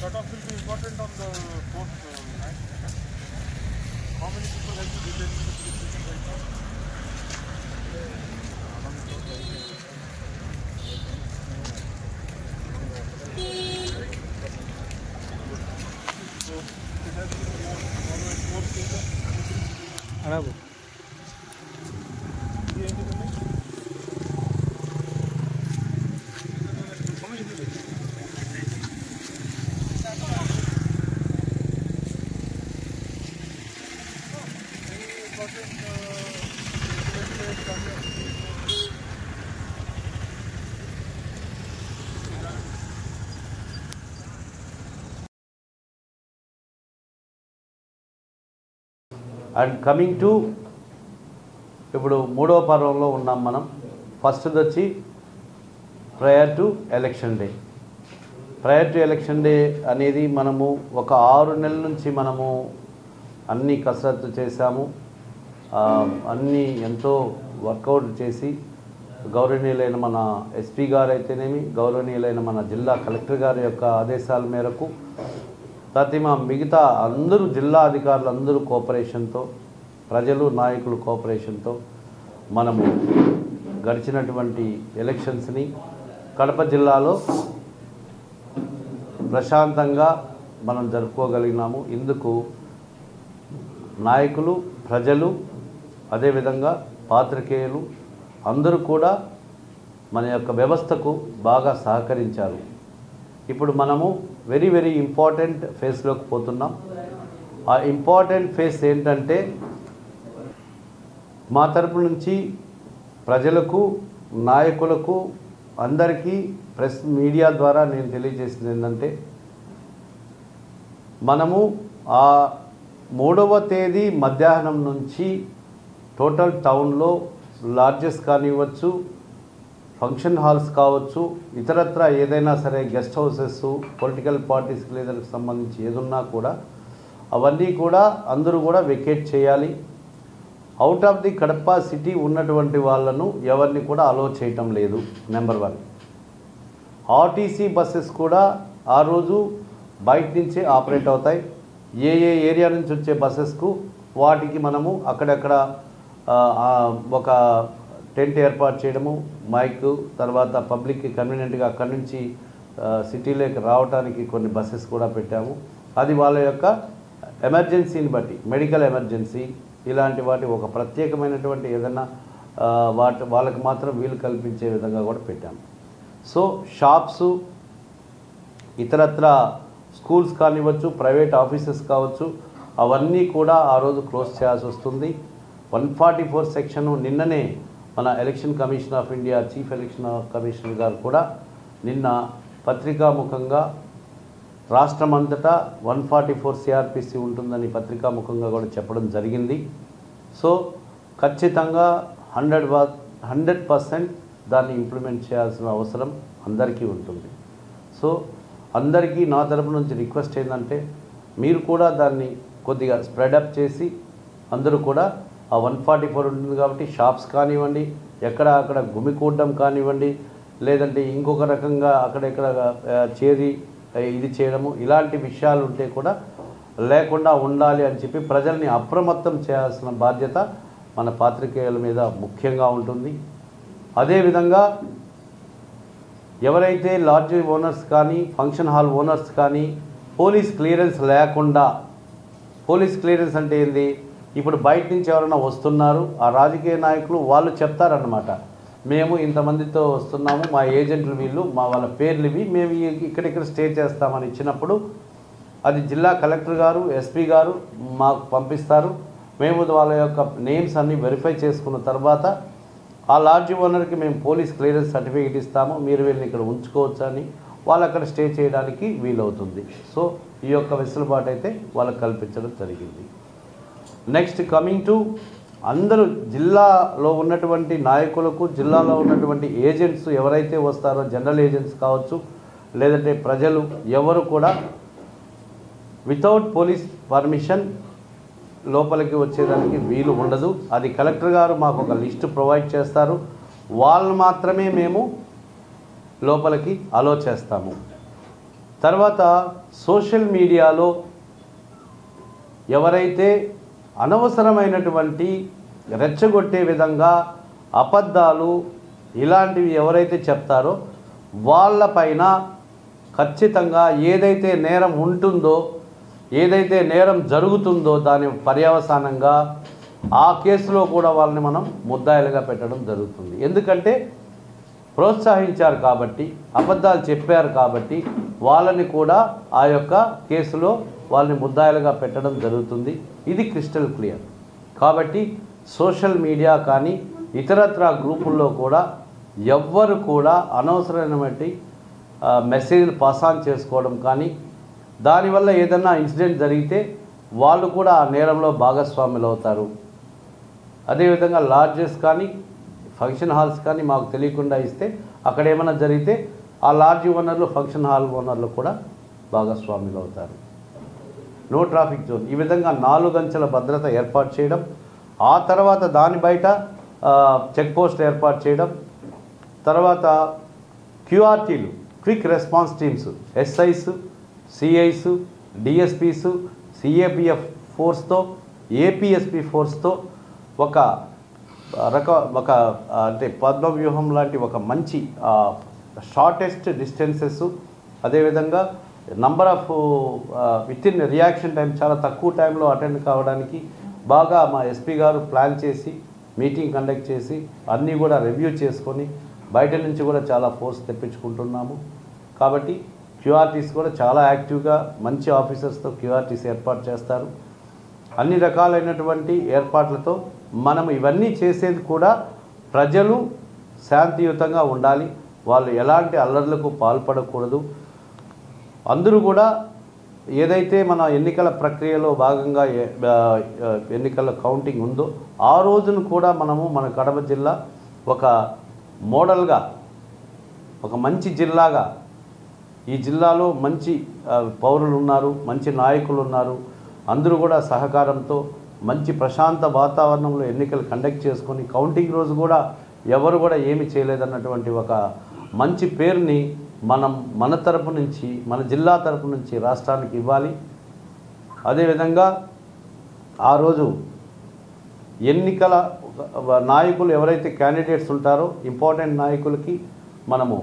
Cut-off will be important on the fourth night. How many people have to detained in the police station right now? So it has been more cases. Arabo. And coming to ఇప్పుడు మూడవ పర్వంలో ఉన్నాం మనం. ఫస్ట్ది వచ్చి prior to election day. Prior to election day అనేది మనము ఒక 6 నెలల నుంచి మనము అన్ని కసరత్తు చేశాము. అన్నీ ఎంతో వర్కౌట్ చేసి గౌరవనీయులైన మన ఎస్పీ గారు అయితేనేమి, గౌరవనీయులైన మన జిల్లా కలెక్టర్ గారి యొక్క ఆదేశాల మేరకు మిగతా అందరూ జిల్లా అధికారులు అందరూ కోఆపరేషన్తో, ప్రజలు నాయకులు కోఆపరేషన్తో మనము గడిచినటువంటి ఎలక్షన్స్ని కడప జిల్లాలో ప్రశాంతంగా మనం జరుపుకోగలిగినాము. ఇందుకు నాయకులు, ప్రజలు, అదేవిధంగా పాత్రికేయులు అందరూ కూడా మన యొక్క వ్యవస్థకు బాగా సహకరించారు. ఇప్పుడు మనము వెరీ వెరీ ఇంపార్టెంట్ ఫేజ్లోకి పోతున్నాం. ఆ ఇంపార్టెంట్ ఫేజ్ ఏంటంటే మా తరపు నుంచి ప్రజలకు, నాయకులకు, అందరికీ ప్రెస్ మీడియా ద్వారా నేను తెలియజేసింది ఏంటంటే మనము ఆ 3వ తేదీ మధ్యాహ్నం నుంచి టోటల్ టౌన్లో లాడ్జెస్ కానివ్వచ్చు, ఫంక్షన్ హాల్స్ కావచ్చు, ఇతరత్ర ఏదైనా సరే గెస్ట్ హౌసెస్, పొలిటికల్ పార్టీస్ లీడర్కి సంబంధించి ఏదున్నా కూడా అవన్నీ కూడా అందరూ కూడా వెకేట్ చేయాలి. Out of the Kadapa city ఉన్నటువంటి వాళ్ళను ఎవరిని కూడా అలో చేయటం లేదు. నెంబర్ 1. ఆర్టీసీ బస్సెస్ కూడా ఆ రోజు బయట నుంచే ఆపరేట్ అవుతాయి. ఏ ఏరియా నుంచి వచ్చే బస్సెస్కు వాటికి మనము అక్కడక్కడ ఒక టెంట్ ఏర్పాటు చేయడము, మైక్, తర్వాత పబ్లిక్కి కన్వీనియంట్గా అక్కడి నుంచి సిటీలోకి రావడానికి కొన్ని బస్సెస్ కూడా పెట్టాము. అది వాళ్ళ యొక్క ఎమర్జెన్సీని బట్టి, మెడికల్ ఎమర్జెన్సీ ఇలాంటి వాటి ఒక ప్రత్యేకమైనటువంటి ఏదైనా వాళ్ళకి మాత్రం వీలు కల్పించే విధంగా కూడా పెట్టాము. సో షాప్సు, ఇతరత్ర స్కూల్స్ కానివ్వచ్చు, ప్రైవేట్ ఆఫీసెస్ కావచ్చు, అవన్నీ కూడా ఆ రోజు క్లోజ్ చేయాల్సి వస్తుంది. 144 సెక్షన్ నిన్ననే మన election commission of India chief election commissioner గారు కూడా నిన్న పత్రికాముఖంగా రాష్ట్రమంతటా 144 సిఆర్పిసి ఉంటుందని పత్రికాముఖంగా కూడా చెప్పడం జరిగింది. సో ఖచ్చితంగా 100% దాన్ని ఇంప్లిమెంట్ చేయాల్సిన అవసరం అందరికీ ఉంటుంది. సో అందరికీ నా తరపు నుంచి రిక్వెస్ట్ ఏంటంటే మీరు కూడా దాన్ని కొద్దిగా స్ప్రెడప్ చేసి అందరూ కూడా ఆ 144 ఉంటుంది కాబట్టి షాప్స్ కానివ్వండి, ఎక్కడ అక్కడ గుమికూడడం కానివ్వండి, లేదంటే ఇంకొక రకంగా అక్కడెక్కడ చేరి ఇది చేయడము, ఇలాంటి విషయాలు ఉంటే కూడా లేకుండా ఉండాలి అని చెప్పి ప్రజల్ని అప్రమత్తం చేయాల్సిన బాధ్యత మన పాత్రికేయుల మీద ముఖ్యంగా ఉంటుంది. అదేవిధంగా ఎవరైతే లాడ్జ్ ఓనర్స్ కానీ ఫంక్షన్ హాల్ ఓనర్స్ కానీ పోలీస్ క్లియరెన్స్ లేకుండా, పోలీస్ క్లియరెన్స్ అంటే ఏంది, ఇప్పుడు బయట నుంచి ఎవరైనా వస్తున్నారు, ఆ రాజకీయ నాయకులు వాళ్ళు చెప్తారన్నమాట, మేము ఇంతమందితో వస్తున్నాము, మా ఏజెంట్లు వీళ్ళు, మా వాళ్ళ పేర్లు ఇవి, మేము ఇక్కడిక్కడ స్టే చేస్తామని ఇచ్చినప్పుడు అది జిల్లా కలెక్టర్ గారు, ఎస్పీ గారు మాకు పంపిస్తారు. మేము వాళ్ళ యొక్క నేమ్స్ అన్నీ వెరిఫై చేసుకున్న తర్వాత ఆ లాడ్జ్ ఓనర్కి మేము పోలీస్ క్లియరెన్స్ సర్టిఫికేట్ ఇస్తాము, మీరు వీళ్ళని ఇక్కడ ఉంచుకోవచ్చు అని వాళ్ళు అక్కడ స్టే చేయడానికి వీలవుతుంది. సో ఈ యొక్క వెసులుబాటు అయితే వాళ్ళకి కల్పించడం జరిగింది. నెక్స్ట్ కమింగ్ టు అందరూ జిల్లాలో ఉన్నటువంటి నాయకులకు, జిల్లాలో ఉన్నటువంటి ఏజెంట్స్ ఎవరైతే వస్తారో, జనరల్ ఏజెంట్స్ కావచ్చు, లేదంటే ప్రజలు ఎవరు కూడా వితౌట్ పోలీస్ పర్మిషన్ లోపలికి వచ్చేదానికి వీలు ఉండదు. అది కలెక్టర్ గారు మాకు ఒక లిస్టు ప్రొవైడ్ చేస్తారు, వాళ్ళు మాత్రమే మేము లోపలికి అలో చేస్తాము. తర్వాత సోషల్ మీడియాలో ఎవరైతే అనవసరమైనటువంటి రెచ్చగొట్టే విధంగా అబద్ధాలు ఇలాంటివి ఎవరైతే చెప్తారో వాళ్ళపైన ఖచ్చితంగా ఏదైతే నేరం ఉంటుందో, ఏదైతే నేరం జరుగుతుందో దాని పర్యవసానంగా ఆ కేసులో కూడా వాళ్ళని మనం ముద్దాయిలుగా పెట్టడం జరుగుతుంది. ఎందుకంటే ప్రోత్సహించారు కాబట్టి, అబద్ధాలు చెప్పారు కాబట్టి వాళ్ళని కూడా ఆ యొక్క కేసులో వాళ్ళని ముద్దాయిలుగా పెట్టడం జరుగుతుంది. ఇది క్రిస్టల్ క్లియర్. కాబట్టి సోషల్ మీడియా కానీ ఇతరత్ర గ్రూపుల్లో కూడా ఎవ్వరు కూడా అనవసరమైనటువంటి మెసేజ్లు పాస్ ఆన్ చేసుకోవడం కానీ, దానివల్ల ఏదన్నా ఇన్సిడెంట్ జరిగితే వాళ్ళు కూడా ఆ నేరంలో భాగస్వాములు అవుతారు. అదేవిధంగా లాడ్జెస్ కానీ ఫంక్షన్ హాల్స్ కానీ మాకు తెలియకుండా ఇస్తే అక్కడ ఏమైనా జరిగితే ఆ లాడ్జ్ ఓనర్లు, ఫంక్షన్ హాల్ ఓనర్లు కూడా భాగస్వాములు అవుతారు. నో ట్రాఫిక్ జోన్, ఈ విధంగా 4 అంచెల భద్రత ఏర్పాటు చేయడం, ఆ తర్వాత దాని బయట చెక్ పోస్ట్ ఏర్పాటు చేయడం, తర్వాత క్యూఆర్టీలు, quick response teams, SIs, CIs, DSPs, CAPF ఫోర్స్తో, ఏపీఎస్పీ ఫోర్స్తో ఒక అంటే పద్మవ్యూహం లాంటి ఒక మంచి షార్టెస్ట్ డిస్టెన్సెస్, అదేవిధంగా number of within reaction time చాలా తక్కువ టైంలో అటెండ్ కావడానికి బాగా మా ఎస్పీ గారు ప్లాన్ చేసి మీటింగ్ కండక్ట్ చేసి అన్నీ కూడా రివ్యూ చేసుకొని బయట నుంచి కూడా చాలా ఫోర్స్ తెప్పించుకుంటున్నాము. కాబట్టి క్యూఆర్టీస్ కూడా చాలా యాక్టివ్గా మంచి ఆఫీసర్స్తో క్యూఆర్టీస్ ఏర్పాటు చేస్తారు. అన్ని రకాలైనటువంటి ఏర్పాట్లతో మనం ఇవన్నీ చేసేది కూడా ప్రజలు శాంతియుతంగా ఉండాలి, వాళ్ళు ఎలాంటి అల్లర్లకు పాల్పడకూడదు. అందరూ కూడా ఏదైతే మన ఎన్నికల ప్రక్రియలో భాగంగా ఎన్నికల కౌంటింగ్ ఉందో ఆ రోజును కూడా మనము మన కడప జిల్లా ఒక మోడల్గా, ఒక మంచి జిల్లాగా, ఈ జిల్లాలో మంచి పౌరులు ఉన్నారు, మంచి నాయకులు ఉన్నారు, అందరూ కూడా సహకారంతో మంచి ప్రశాంత వాతావరణంలో ఎన్నికలు కండక్ట్ చేసుకొని కౌంటింగ్ రోజు కూడా ఎవరు కూడా ఏమి చేయలేదన్నటువంటి ఒక మంచి పేరుని మనం మన తరపు నుంచి, మన జిల్లా తరపు నుంచి రాష్ట్రానికి ఇవ్వాలి. అదేవిధంగా ఆ రోజు ఎన్నికల నాయకులు ఎవరైతే క్యాండిడేట్స్ ఉంటారో ఇంపార్టెంట్ నాయకులకి మనము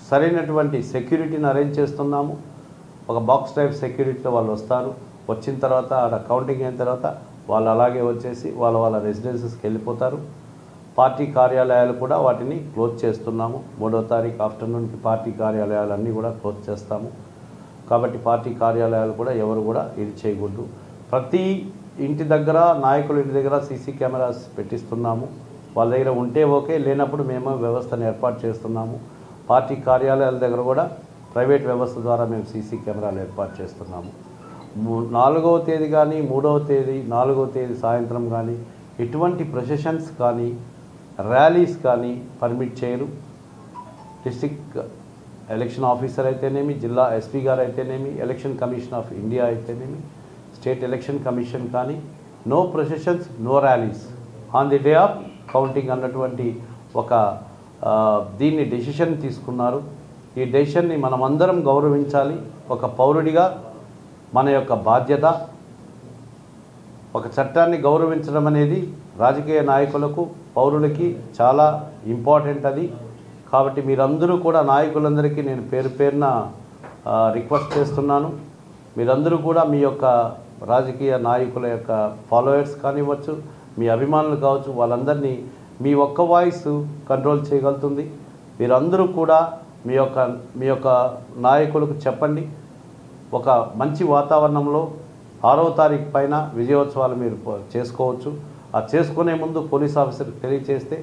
సరైనటువంటి సెక్యూరిటీని అరేంజ్ చేస్తున్నాము. ఒక బాక్స్ టైప్ సెక్యూరిటీతో వాళ్ళు వస్తారు, వచ్చిన తర్వాత ఆడ కౌంటింగ్ అయిన తర్వాత వాళ్ళు అలాగే వచ్చేసి వాళ్ళ రెసిడెన్సెస్కి వెళ్ళిపోతారు. పార్టీ కార్యాలయాలు కూడా వాటిని క్లోజ్ చేస్తున్నాము. 3వ తారీఖు ఆఫ్టర్నూన్కి పార్టీ కార్యాలయాలన్నీ కూడా క్లోజ్ చేస్తాము. కాబట్టి పార్టీ కార్యాలయాలు కూడా ఎవరు కూడా ఇది చేయకూడదు. ప్రతి ఇంటి దగ్గర, నాయకుల ఇంటి దగ్గర సీసీ కెమెరాస్ పెట్టిస్తున్నాము. వాళ్ళ దగ్గర ఉంటే ఓకే, లేనప్పుడు మేము వ్యవస్థను ఏర్పాటు చేస్తున్నాము. పార్టీ కార్యాలయాల దగ్గర కూడా ప్రైవేట్ వ్యవస్థ ద్వారా మేము సీసీ కెమెరాలు ఏర్పాటు చేస్తున్నాము. 4వ తేదీ కానీ 3వ తేదీ 4వ తేదీ సాయంత్రం కానీ ఎటువంటి ప్రొసెషన్స్ కానీ ర్యాలీస్ కానీ పర్మిట్ చేయరు. డిస్ట్రిక్ట్ ఎలక్షన్ ఆఫీసర్ అయితేనేమి, జిల్లా ఎస్పీ గారు అయితేనేమి, ఎలక్షన్ కమిషన్ ఆఫ్ ఇండియా అయితేనేమి, స్టేట్ ఎలక్షన్ కమిషన్ కానీ no processions, no rallies on the day of counting అన్నటువంటి ఒక దీన్ని డెసిషన్ తీసుకున్నారు. ఈ డెసిషన్ని మనమందరం గౌరవించాలి. ఒక పౌరుడిగా మన యొక్క బాధ్యత. ఒక చట్టాన్ని గౌరవించడం అనేది రాజకీయ నాయకులకు, పౌరులకి చాలా ఇంపార్టెంట్ అది. కాబట్టి మీరందరూ కూడా, నాయకులందరికీ నేను పేరు పేరున రిక్వెస్ట్ చేస్తున్నాను. మీరందరూ కూడా మీ యొక్క రాజకీయ నాయకుల యొక్క ఫాలోవర్స్ కానివ్వచ్చు, మీ అభిమానులు కావచ్చు, వాళ్ళందరినీ మీ ఒక్క వాయిస్ కంట్రోల్ చేయగలుగుతుంది. మీరందరూ కూడా మీ యొక్క నాయకులకు చెప్పండి. ఒక మంచి వాతావరణంలో 6వ తారీఖు పైన విజయోత్సవాలు మీరు చేసుకోవచ్చు. ఆ చేసుకునే ముందు పోలీస్ ఆఫీసర్కి తెలియచేస్తే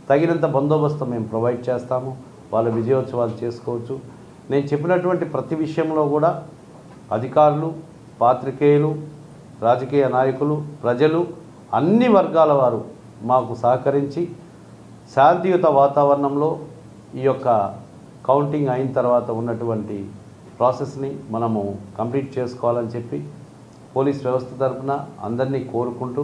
తగినంత బందోబస్తు మేము ప్రొవైడ్ చేస్తాము. వాళ్ళ విజయోత్సవాలు చేసుకోవచ్చు. నేను చెప్పినటువంటి ప్రతి విషయంలో కూడా అధికారులు, పాత్రికేయులు, రాజకీయ నాయకులు, ప్రజలు, అన్ని వర్గాల వారు మాకు సహకరించి శాంతియుత వాతావరణంలో ఈ యొక్క కౌంటింగ్ అయిన తర్వాత ఉన్నటువంటి ప్రాసెస్ని మనము కంప్లీట్ చేసుకోవాలని చెప్పి పోలీస్ వ్యవస్థ తరఫున అందరినీ కోరుకుంటూ